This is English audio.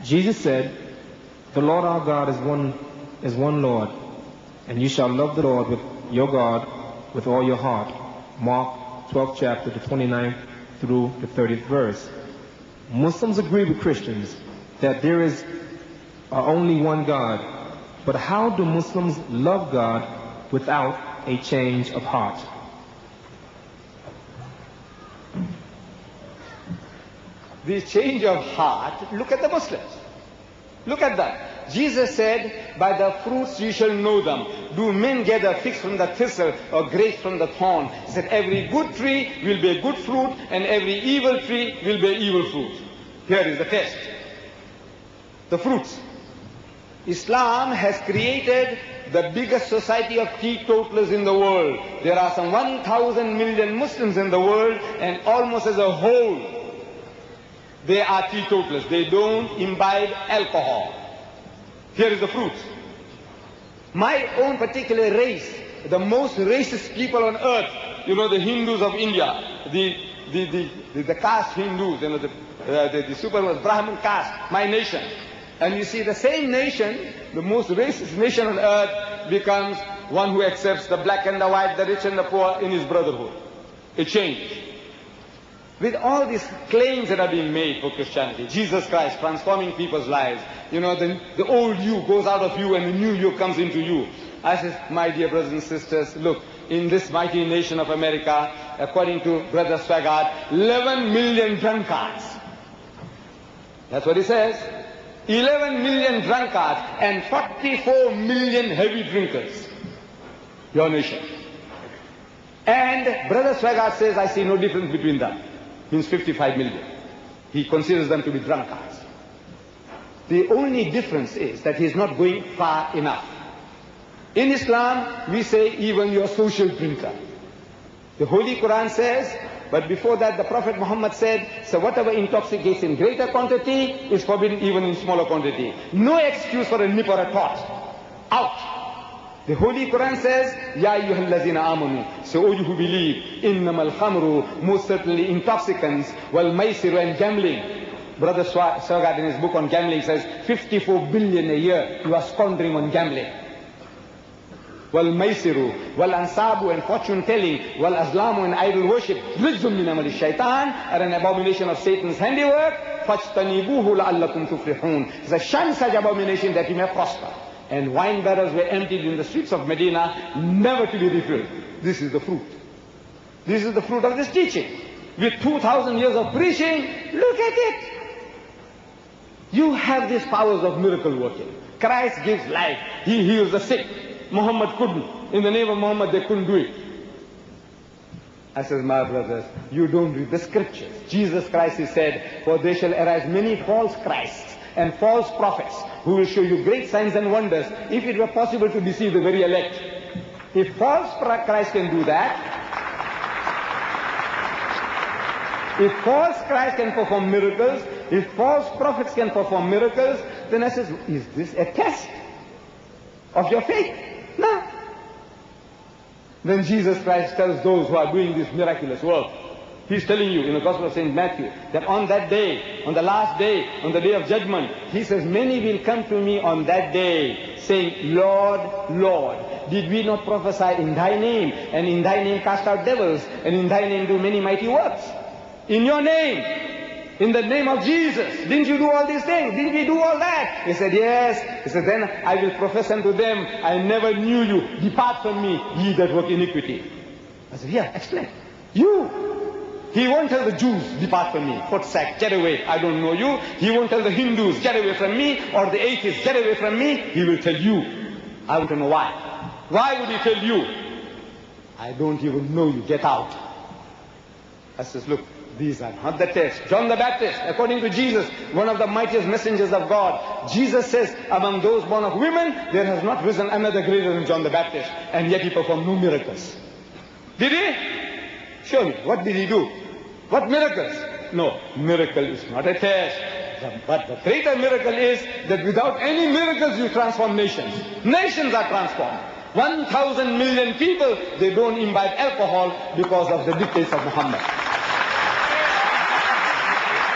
Jesus said, the Lord our God is one Lord, and you shall love the Lord with your God with all your heart. Mark 12th chapter, the 29th through the 30th verse. Muslims agree with Christians that there is only one God. But how do Muslims love God without a change of heart? The change of heart, look at the Muslims. Look at that. Jesus said, by the fruits you shall know them. Do men gather figs from the thistle or grapes from the thorn? He said, every good tree will bear good fruit, and every evil tree will bear evil fruit. Here is the test. The fruits. Islam has created the biggest society of teetotalers in the world. There are some 1,000 million Muslims in the world, and almost as a whole, they are teetotalers. They don't imbibe alcohol. Here is the fruit. My own particular race, the most racist people on earth, you know, the Hindus of India, the caste Hindus, you know, the super Brahmin caste, my nation. And you see the same nation, the most racist nation on earth, becomes one who accepts the black and the white, the rich and the poor in his brotherhood. A change. With all these claims that are being made for Christianity, Jesus Christ transforming people's lives, you know, the old you goes out of you and the new you comes into you. I said, my dear brothers and sisters, look, in this mighty nation of America, according to Brother Swaggart, 11 million drunkards. That's what he says. 11 million drunkards and 44 million heavy drinkers. Your nation. And Brother Swaggart says, I see no difference between them. Means 55 million. He considers them to be drunkards. The only difference is that he's not going far enough. In Islam, we say even your social drinker. The Holy Quran says, but before that the Prophet Muhammad said, so whatever intoxicates in greater quantity is forbidden even in smaller quantity. No excuse for a nip or a tot. Out. The Holy Quran says, Ya ayyuhallazina amanu, so O you who believe, innamal khamru, most certainly intoxicants, wal maisiru and gambling. Brother Swaggart in his book on gambling says, 54 billion a year you are squandering on gambling. Wal maisiru, wal ansabu and fortune telling, wal azlamu and idol worship, rijzum min amali shaitan, are an abomination of Satan's handiwork, fajtanibuhu la'allakum tuflihun. It's a shun such abomination that you may prosper. And wine barrels were emptied in the streets of Medina, never to be refilled. This is the fruit. This is the fruit of this teaching. With 2,000 years of preaching, look at it. You have these powers of miracle working. Christ gives life. He heals the sick. Muhammad couldn't. In the name of Muhammad, they couldn't do it. I says, my brothers, you don't read the scriptures. Jesus Christ, he said, for there shall arise many false Christs and false prophets who will show you great signs and wonders, if it were possible to deceive the very elect. If false Christ can do that, if false Christ can perform miracles, if false prophets can perform miracles, then I says, is this a test of your faith? No. Then Jesus Christ tells those who are doing this miraculous work, he's telling you in the Gospel of St. Matthew that on that day, on the last day, on the day of judgment, he says, many will come to me on that day saying, Lord, Lord, did we not prophesy in thy name, and in thy name cast out devils, and in thy name do many mighty works? In your name, in the name of Jesus, didn't you do all these things? Didn't we do all that? He said, yes. He said, then I will profess unto them, I never knew you. Depart from me, ye that work iniquity. I said, yeah, explain. You. He won't tell the Jews, depart from me. Footsack, get away, I don't know you. He won't tell the Hindus, get away from me, or the atheists, get away from me. He will tell you. I want to know why. Why would he tell you? I don't even know you, get out. I says, look, these are not the test. John the Baptist, according to Jesus, one of the mightiest messengers of God, Jesus says, among those born of women, there has not risen another greater than John the Baptist, and yet he performed no miracles. Did he? Show me. What did he do? What miracles? No, miracle is not a test. But the greater miracle is that without any miracles you transform nations. Nations are transformed. 1,000 million people, they don't imbibe alcohol because of the dictates of Muhammad.